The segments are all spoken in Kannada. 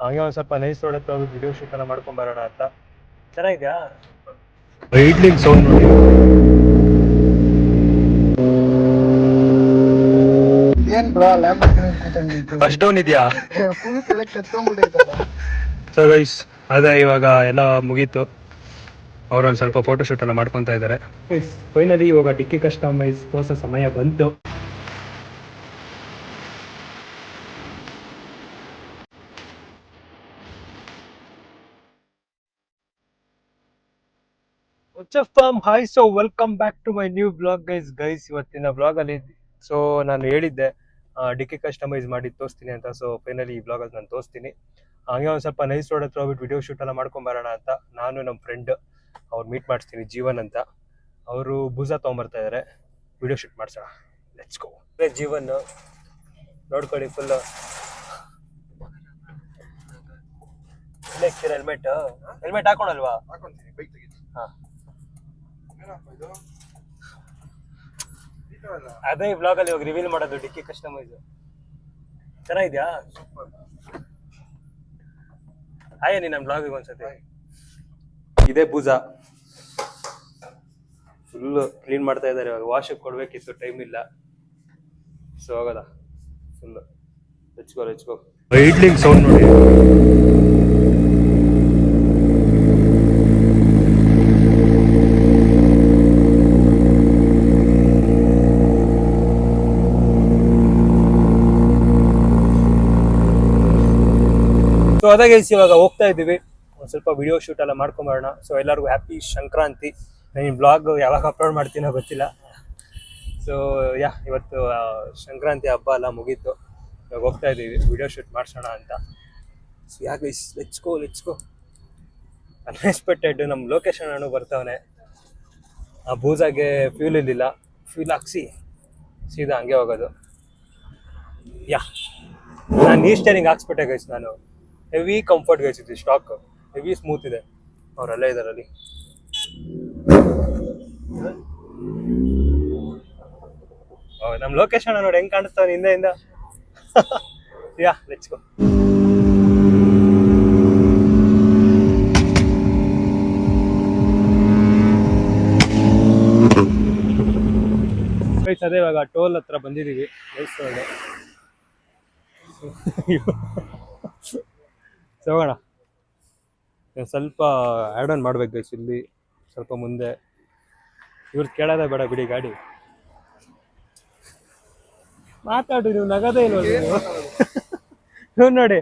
ಹಂಗೆ ಒಂದು ಸ್ವಲ್ಪ ನೈಸ್ ಹೊಡೆದು ವಿಡಿಯೋ ಶೂಟ್ ಎಲ್ಲ ಮಾಡ್ಕೊಂಡ್ ಬರೋಣ ಅಂತ. ಚೆನ್ನಾಗಿದ್ಯಾ? ಇಡ್ಲಿಗೆ ಸೌಂಡ್ ನೋಡಿ. ಏನ್ ಬ್ರಾ ಲ್ಯಾಂಬೋರ್ಗಿನಿ ಕೂತಂಗಿತ್ತು ಫಸ್ಟ್ ಡೌನ್ ಇದೆಯಾ? ಫುಲ್ ತಲೆ ಕತ್ಕೊಂಡ್ಬಿಟ್ಟೈತಲ್ಲ. ಸೊ ಗೈಸ್ ಅದೇ ಇವಾಗ ಎಲ್ಲ ಮುಗೀತು. ಅವ್ರೊಂದು ಸ್ವಲ್ಪ ಫೋಟೋ ಶೂಟ್ ಎಲ್ಲ ಮಾಡ್ಕೊತಾ ಇದ್ದಾರೆ. ಫೈನಲಿ ಇವಾಗ ಡಿಕ್ಕಿ ಕಸ್ಟಮೈಸ್ ತೋರ್ಸೋ ಸಮಯ ಬಂತು. Hi, so welcome back to my new blog guys ಇವತ್ತಿನ ಬ್ಲಾಗ್ ಅಲ್ಲಿ ಸೊ ನಾನು ಹೇಳಿದ್ದೆ ಡಿಕ್ಕಿ ಕಸ್ಟಮೈಸ್ ಮಾಡಿ ತೋರಿಸ್ತೀನಿ ಅಂತ. ಸೊ ಫೈನಲಿ ಈ ಬ್ಲಾಗ್ ಅಲ್ಲಿ ನಾನು ತೋರಿಸ್ತೀನಿ. ಹಂಗೆ ಒಂದು ಸ್ವಲ್ಪ ನೈಸ್ ರೋಡ್ ಹತ್ರ ಹೋಗ್ಬಿಟ್ಟು ವಿಡಿಯೋ ಶೂಟ್ ಎಲ್ಲ ಮಾಡ್ಕೊಂಡ್ ಬರೋಣ ಅಂತ. ನಾನು ನಮ್ಮ ಫ್ರೆಂಡ್ ಅವ್ರು ಮೀಟ್ ಮಾಡಿಸ್ತೀನಿ, ಜೀವನ್ ಅಂತ. ಅವರು ಬೂಸಾ ತೊಗೊಂಬರ್ತಾ ಇದಾರೆ, ವಿಡಿಯೋ ಶೂಟ್ ಮಾಡ್ಸೋಣ. Let's go. ಜೀವನ್ ನೋಡ್ಕೊಳ್ಳಿ ಫುಲ್. ಹೆಲ್ಮೆಟ್ ಹೆಲ್ಮೆಟ್ ಹಾಕೊಳಲ್ವಾ? ಹಾಕೊಂತೀನಿ, ಬೈಕ್ ತೆಗಿ. ಹಾ, ಏನಪ್ಪ ಇದು? ಅದೇ ಬ್ಲಾಗ್ ಅಲ್ಲಿ ಇವಾಗ ರಿವೀಲ್ ಮಾಡೋದು ಡಿಕ್ಕಿ ಕಸ್ಟಮೈಸ್. ಚೆನ್ನಾಗಿದ್ಯಾ? ಸೂಪರ್. ಹಾಯ್ ನೀ ನಮ್ಮ ಬ್ಲಾಗಿಗೆ ಒಂದ್ಸತಿ. ಇದೇ ಬೂಸಾ ಫುಲ್ ಕ್ಲೀನ್ ಮಾಡ್ತಾ ಇದ್ದಾರೆ. ಇವಾಗ ವಾಶ್ ಕೊಡ್ಬೇಕಿತ್ತು, ಟೈಮ್ ಇಲ್ಲ. ಸೊ ಹೋಗೋದಾ ಫುಲ್. Let's go. ಇಡ್ಲಿಗೆ ಸೌಂಡ್ ನೋಡಿ. ಸೊ ಅದೇ ಗೈಸ್ ಇವಾಗ ಹೋಗ್ತಾ ಇದ್ದೀವಿ, ಒಂದು ಸ್ವಲ್ಪ ವಿಡಿಯೋ ಶೂಟ್ ಎಲ್ಲ ಮಾಡ್ಕೊಂಬರೋಣ. ಸೊ ಎಲ್ಲರಿಗೂ ಹ್ಯಾಪಿ ಸಂಕ್ರಾಂತಿ. ನಾನು ಬ್ಲಾಗ್ ಯಾವಾಗ ಅಪ್ಲೋಡ್ ಮಾಡ್ತೀನೋ ಗೊತ್ತಿಲ್ಲ. ಸೊ ಇವತ್ತು ಸಂಕ್ರಾಂತಿ ಹಬ್ಬ ಎಲ್ಲ ಮುಗೀತು. ಇವಾಗ ಹೋಗ್ತಾ ಇದ್ದೀವಿ ವಿಡಿಯೋ ಶೂಟ್ ಮಾಡ್ಸೋಣ ಅಂತ. So guys let's go. Unexpected ನಮ್ಮ ಲೊಕೇಶನ್ ಅನ್ನು ಬರ್ತಾವನೆ. ಆ ಬೂಸಾಗೆ ಫ್ಯೂಲ್ ಇದ್ದಿಲ್ಲ, ಫ್ಯೂಲ್ ಹಾಕ್ಸಿ ಸೀದಾ ಹಂಗೆ ಹೋಗೋದು. ನಾನು ನೀ ಸ್ಟೇರಿಂಗ್ ಹಾಕ್ಸ್ಬಿಟ್ಟೆ ಗೈಸ್. ನಾನು ಹೆವಿ ಕಂಫರ್ಟ್ ಗೈಸ್, ಇದು ಸ್ಟಾಕ್ ಹೆವಿ ಸ್ಮೂತ್ ಇದೆ. ಅವರೆಲ್ಲ ಇದರಲ್ಲಿ. ನಮ್ಮ ಲೊಕೇಶನ್ ನೋಡಿ ಹೆಂಗ್ ಕಾಣಿಸ್ತಾವ ಹಿಂದೆಯಿಂದ. Let's go. ಅದೇ ಇವಾಗ ಟೋಲ್ ಹತ್ರ ಬಂದಿದ್ದೀವಿ. ಹೋಗೋಣ. ಸ್ವಲ್ಪ ಆ್ಯಡ್ ಆನ್ ಮಾಡ್ಬೇಕು ಗೈಸ್. ಇಲ್ಲಿ ಸ್ವಲ್ಪ ಮುಂದೆ ಇವ್ರು ಕೇಳೋದೇ ಬೇಡ ಬಿಡಿ, ಗಾಡಿ ಮಾತಾಡು. ನೀವು ನಗದೇ ಇಲ್ವ ನೀವು? ನೋಡಿ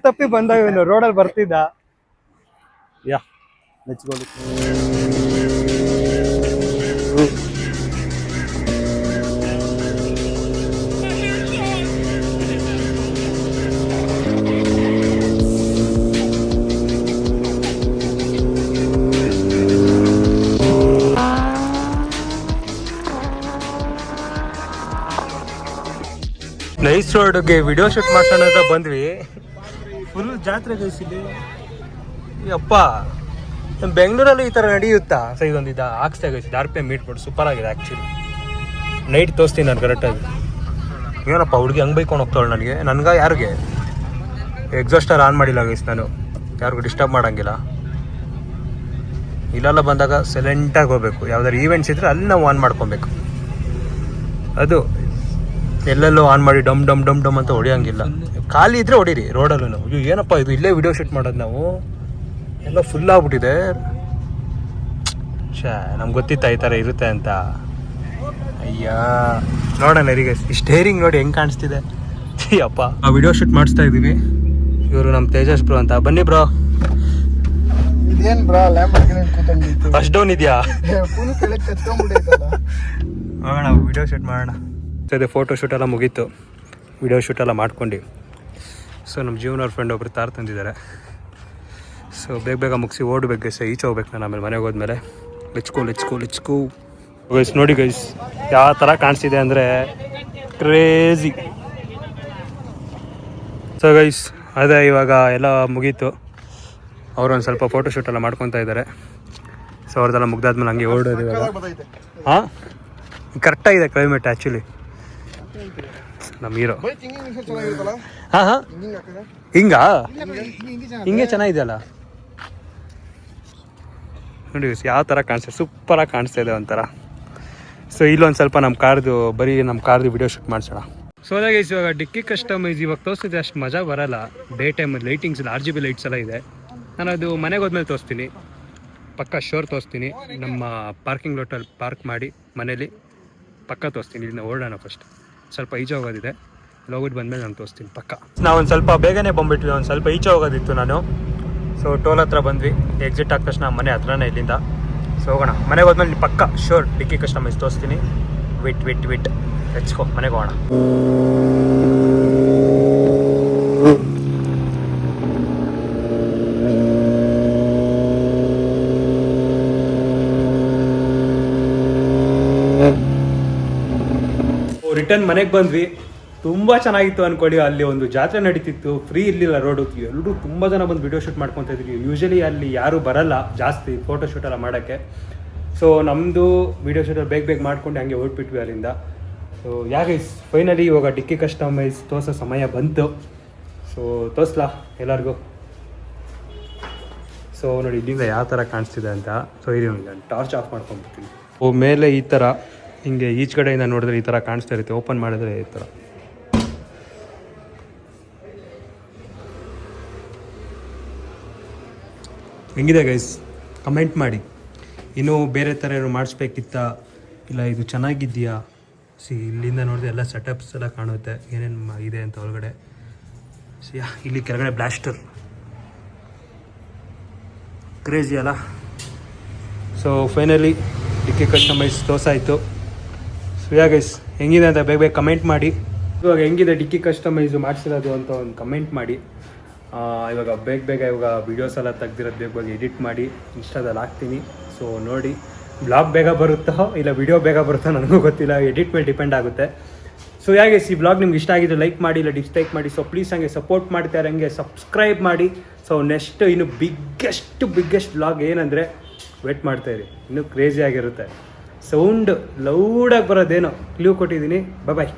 ತಪ್ಪಿ ಬಂದಾಗ ಇವನು ರೋಡಲ್ಲಿ ಬರ್ತಿದ್ದ. Let's go. ನೈಸ್ ರೋಡ್ಗೆ ವಿಡಿಯೋ ಶೂಟ್ ಮಾಡ್ಸೋಣ ಅಂತ ಬಂದ್ವಿ. ಫುಲ್ ಜಾತ್ರೆ ಗೈಸಿದೆ. ಅಪ್ಪ ನಮ್ಮ ಬೆಂಗಳೂರಲ್ಲಿ ಈ ಥರ ನಡೆಯುತ್ತಾ? ಸೊ ಇದೊಂದು ಹಾಕ್ಸ್ತಾ ಗೈಸಿದೆ. RPM ಮೀಟ್ ಮಾಡಿ ಸೂಪರ್ ಆಗಿದೆ ಆ್ಯಕ್ಚುಲಿ. ನೈಟ್ ತೋರಿಸ್ತೀನಿ ನಾನು ಕರೆಕ್ಟಾಗಿ. ಏನಪ್ಪ ಹುಡುಗಿ ಹಂಗೆ ಬೈಕೊಂಡು ಹೋಗ್ತಾಳೆ ನನಗೆ ಯಾರಿಗೆ ಎಕ್ಸಾಸ್ಟರ್ ಆನ್ ಮಾಡಿಲ್ಲ ಗೈಸ್. ನಾನು ಯಾರಿಗೂ ಡಿಸ್ಟರ್ಬ್ ಮಾಡೋಂಗಿಲ್ಲ. ಇಲ್ಲೆಲ್ಲ ಬಂದಾಗ ಸೈಲೆಂಟಾಗಿ ಹೋಗ್ಬೇಕು. ಯಾವ್ದಾದ್ರು ಈವೆಂಟ್ಸ್ ಇದ್ರೆ ಅಲ್ಲಿ ನಾವು ಆನ್ ಮಾಡ್ಕೊಬೇಕು. ಅದು ಎಲ್ಲೆಲ್ಲೋ ಆನ್ ಮಾಡಿ ಡಮ್ ಅಂತ ಹೊಡಿಯೋಂಗಿಲ್ಲ. ಖಾಲಿ ಇದ್ರೆ ಹೊಡೀರಿ ರೋಡಲ್ಲೂ. ಏನಪ್ಪ ಇದು ಇಲ್ಲೇ ವಿಡಿಯೋ ಶೂಟ್ ಮಾಡೋದು ನಾವು. ಎಲ್ಲ ಫುಲ್ ಆಗ್ಬಿಟ್ಟಿದೆ. ನಮ್ಗೆ ಗೊತ್ತಿತ್ತ ಈ ಥರ ಇರುತ್ತೆ ಅಂತ. ನೋಡೋಣ ಈಗ ಸ್ಟೇರಿಂಗ್ ನೋಡಿ ಹೆಂಗೆ ಕಾಣಿಸ್ತಿದೆ. ಅಪ್ಪ ಆ ವಿಡಿಯೋ ಶೂಟ್ ಮಾಡಿಸ್ತಾ ಇದ್ದೀವಿ. ಇವರು ನಮ್ಮ ತೇಜಸ್ ಬ್ರೋ ಅಂತ. ಬನ್ನಿ ಬ್ರೋ. ಇದೇನ್ ಬ್ರಾ ಲ್ಯಾಂಬೋರ್ಗಿನಿ ಕೂತಂಗಿತ್ತು. ಫಸ್ಟ್ ಡೌನ್ ಇದೆಯಾ? ಫುಲ್ ತಲೆ ಕತ್ಕೊಂಡ್ಬಿಟ್ಟೈತಲ್ಲ. ಹೋಗೋಣ ವಿಡಿಯೋ ಶೂಟ್ ಮಾಡೋಣ. ಅದೇ ಫೋಟೋ ಶೂಟ್ ಎಲ್ಲ ಮುಗೀತು, ವಿಡಿಯೋ ಶೂಟ್ ಎಲ್ಲ ಮಾಡ್ಕೊಂಡು. ಸೊ ನಮ್ಮ ಜೀವನವ್ರ ಫ್ರೆಂಡ್ ಒಬ್ರು ತಾರ್ ತಂದಿದ್ದಾರೆ. ಸೊ ಬೇಗ ಮುಗಿಸಿ ಓಡಬೇಕು. ಈಚೆ ಹೋಗ್ಬೇಕು ನಾನು ಆಮೇಲೆ ಮನೆಗೆ ಹೋದ್ಮೇಲೆ. Let's go guys. ನೋಡಿ ಗೈಸ್ ಯಾವ ಥರ ಕಾಣಿಸ್ತಿದೆ ಅಂದರೆ ಕ್ರೇಜಿ. ಸೊ ಗೈಸ್ ಅದೇ ಇವಾಗ ಎಲ್ಲ ಮುಗೀತು. ಅವ್ರೊಂದು ಸ್ವಲ್ಪ ಫೋಟೋ ಶೂಟ್ ಎಲ್ಲ ಮಾಡ್ಕೊತಾ ಇದ್ದಾರೆ. ಸೊ ಅವ್ರದ್ದೆಲ್ಲ ಮುಗ್ದಾದ್ಮೇಲೆ ಹಂಗೆ ಓಡೋದು ಇವಾಗ. ಹಾಂ ಕರೆಕ್ಟಾಗಿದೆ ಕ್ಲೈಮೇಟ್ ಆ್ಯಕ್ಚುಲಿ. ನಮ್ಮ ಹೀರೋ. ಹಾಂ ಹಿಂಗಾ ಹಿಂಗೆ ಹಿಂಗೆ ಚೆನ್ನಾಗಿದೆಯಲ್ಲ ನೋಡಿ ಯಾವ ಥರ ಕಾಣಿಸ್ತದೆ, ಸೂಪರಾಗಿ ಕಾಣಿಸ್ತಾ ಇದೆ ಒಂಥರ. ಸೊ ಇಲ್ಲೊಂದು ಸ್ವಲ್ಪ ನಮ್ಮ ಕಾರ್ದು ವಿಡಿಯೋ ಶೂಟ್ ಮಾಡಿಸೋಣ. ಸೊ ಅದಾಗಿ ಇವಾಗ ಡಿಕ್ಕಿ ಕಸ್ಟಮೈಸ್ ಇವಾಗ ತೋರಿಸಿದ್ರೆ ಅಷ್ಟು ಮಜಾ ಬರಲ್ಲ. ಡೇ ಟೈಮಲ್ಲಿ ಲೈಟಿಂಗ್ಸ್ RGB ಲೈಟ್ಸ್ ಎಲ್ಲ ಇದೆ. ನಾನು ಅದು ಮನೆಗೆ ಹೋದ್ಮೇಲೆ ತೋರಿಸ್ತೀನಿ, ಪಕ್ಕ ಶೋರ್ ತೋರಿಸ್ತೀನಿ. ನಮ್ಮ ಪಾರ್ಕಿಂಗ್ ಲಾಟಲ್ಲಿ ಪಾರ್ಕ್ ಮಾಡಿ ಮನೇಲಿ ಪಕ್ಕ ತೋರಿಸ್ತೀನಿ. ಇಲ್ಲಿಂದ ಹೊರಡೋಣ. ಫಸ್ಟ್ ಸ್ವಲ್ಪ ಈಚೆ ಹೋಗೋದಿದೆ, ಹೋಗ್ಬಿಟ್ಟು ಬಂದಮೇಲೆ ನಾನು ತೋರಿಸ್ತೀನಿ ಪಕ್ಕ. ನಾವು ಒಂದು ಸ್ವಲ್ಪ ಬೇಗನೆ ಬಂದ್ಬಿಟ್ವಿ, ಒಂದು ಸ್ವಲ್ಪ ಈಚೆ ಹೋಗೋದಿತ್ತು ನಾನು. ಸೊ ಟೋಲ್ ಹತ್ರ ಬಂದ್ವಿ, ಎಕ್ಸಿಟ್ ಆದ ತಕ್ಷಣ ಮನೆ ಹತ್ರನೇ ಇಲ್ಲಿಂದ. ಸೊ ಹೋಗೋಣ. ಮನೆಗೆ ಹೋದ್ಮೇಲೆ ಪಕ್ಕ ಶೋರ್ ಡಿಕ್ಕಿ ಕಸ್ಟಮೈಸ್ ತೋರಿಸ್ತೀನಿ. ವೆಟ್ ಹೆಚ್ಕೋ, ಮನೆಗೆ ಹೋಗೋಣ. ರಿಟರ್ನ್ ಮನೆಗೆ ಬಂದ್ವಿ. ತುಂಬ ಚೆನ್ನಾಗಿತ್ತು ಅಂದ್ಕೊಳ್ಳಿ. ಅಲ್ಲಿ ಒಂದು ಜಾತ್ರೆ ನಡೀತಿತ್ತು, ಫ್ರೀ ಇರಲಿಲ್ಲ ರೋಡು. ಎಲ್ಲರೂ ತುಂಬ ಜನ ಬಂದು ವಿಡಿಯೋ ಶೂಟ್ ಮಾಡ್ಕೊತಾ ಇದ್ವಿ. ಯೂಶಲಿ ಅಲ್ಲಿ ಯಾರೂ ಬರಲ್ಲ ಜಾಸ್ತಿ ಫೋಟೋ ಶೂಟ್ ಎಲ್ಲ ಮಾಡೋಕ್ಕೆ. ಸೊ ನಮ್ಮದು ವಿಡಿಯೋ ಶೂಟಲ್ಲಿ ಬೇಗ ಮಾಡ್ಕೊಂಡು ಹಂಗೆ ಹೊರಟ್ಬಿಟ್ವಿ ಅಲ್ಲಿಂದ. ಸೊ ಯಾಕೆ ಫೈನಲಿ ಇವಾಗ ಡಿಕ್ಕಿ ಕಸ್ಟಮೈಸ್ ತೋರಿಸೋ ಸಮಯ ಬಂತು. ಸೊ ತೋರಿಸ್ಲಾ ಎಲ್ಲರಿಗೂ. ಸೊ ನೋಡಿ ಇಲ್ಲಿಂದ ಯಾವ ಥರ ಕಾಣಿಸ್ತಿದೆ ಅಂತ. ಸೊ ಇಲ್ಲಿ ನಾನು ಟಾರ್ಚ್ ಆಫ್ ಮಾಡ್ಕೊಂಡ್ಬಿಡ್ತೀನಿ. ಮೇಲೆ ಈ ಥರ ಹಿಂಗೆ ಈಚ್ ಕಡೆಯಿಂದ ನೋಡಿದ್ರೆ ಈ ಥರ ಕಾಣಿಸ್ತಾ ಇರುತ್ತೆ, ಓಪನ್ ಮಾಡಿದ್ರೆ ಈ ಥರ. ಹೆಂಗಿದೆ ಗೈಸ್ ಕಮೆಂಟ್ ಮಾಡಿ. ಇನ್ನೂ ಬೇರೆ ಥರ ಏನೋ ಮಾಡಿಸ್ಬೇಕಿತ್ತ, ಇಲ್ಲ ಇದು ಚೆನ್ನಾಗಿದೆಯಾ? ಇಲ್ಲಿಂದ ನೋಡಿದ್ರೆ ಎಲ್ಲ ಸೆಟಪ್ಸ್ ಎಲ್ಲ ಕಾಣುತ್ತೆ, ಏನೇನು ಇದೆ ಅಂತ ಒಳಗಡೆ. ಇಲ್ಲಿ ಕೆಳಗಡೆ ಬ್ಲಾಸ್ಟರ್ ಕ್ರೇಜಿ ಅಲ್ಲ. ಸೊ ಫೈನಲಿ ಡಿಕ್ಕಿ ಕಸ್ಟಮೈಸ್ ತೋರ್ಸಾಯಿತು. ಸೊ ಗೈಸ್ ಹೆಂಗಿದೆ ಅಂತ ಬೇಗ ಕಮೆಂಟ್ ಮಾಡಿ. ಇವಾಗ ಹೆಂಗಿದೆ ಡಿಕ್ಕಿ ಕಸ್ಟಮೈಸು ಮಾಡಿಸಿರೋದು ಅಂತ ಒಂದು ಕಮೆಂಟ್ ಮಾಡಿ. ಇವಾಗ ಬೇಗ ಇವಾಗ ವೀಡಿಯೋಸ್ ಎಲ್ಲ ತೆಗ್ದಿರೋದು ಬೇಗ ಎಡಿಟ್ ಮಾಡಿ ಇನ್ಸ್ಟಾದಲ್ಲಿ ಹಾಕ್ತೀನಿ. ಸೊ ನೋಡಿ, ಬ್ಲಾಗ್ ಬೇಗ ಬರುತ್ತೋ ಇಲ್ಲ ವಿಡಿಯೋ ಬೇಗ ಬರುತ್ತೋ ನನಗೂ ಗೊತ್ತಿಲ್ಲ, ಎಡಿಟ್ ಮೇಲೆ ಡಿಪೆಂಡ್ ಆಗುತ್ತೆ. ಸೊ ಯಾಕೆ ಈ ಬ್ಲಾಗ್ ನಿಮ್ಗೆ ಇಷ್ಟ ಆಗಿದ್ರೆ ಲೈಕ್ ಮಾಡಿ, ಇಲ್ಲ ಡಿಸ್ಲೈಕ್ ಮಾಡಿ. ಸೊ ಪ್ಲೀಸ್ ಹಂಗೆ ಸಪೋರ್ಟ್ ಮಾಡ್ತಾರೆ, ಹಂಗೆ ಸಬ್ಸ್ಕ್ರೈಬ್ ಮಾಡಿ. ಸೊ ನೆಕ್ಸ್ಟ್ ಇನ್ನು ಬಿಗ್ಗೆಸ್ಟ್ ಬ್ಲಾಗ್ ಏನಂದರೆ ವೇಟ್ ಮಾಡ್ತಾಯಿರಿ, ಇನ್ನೂ ಕ್ರೇಜಿ ಆಗಿರುತ್ತೆ. ಸೌಂಡ್ ಲೌಡಾಗಿ ಬರೋದೇನೋ ಕ್ಲೂ ಕೊಟ್ಟಿದ್ದೀನಿ. ಬಾಯ್.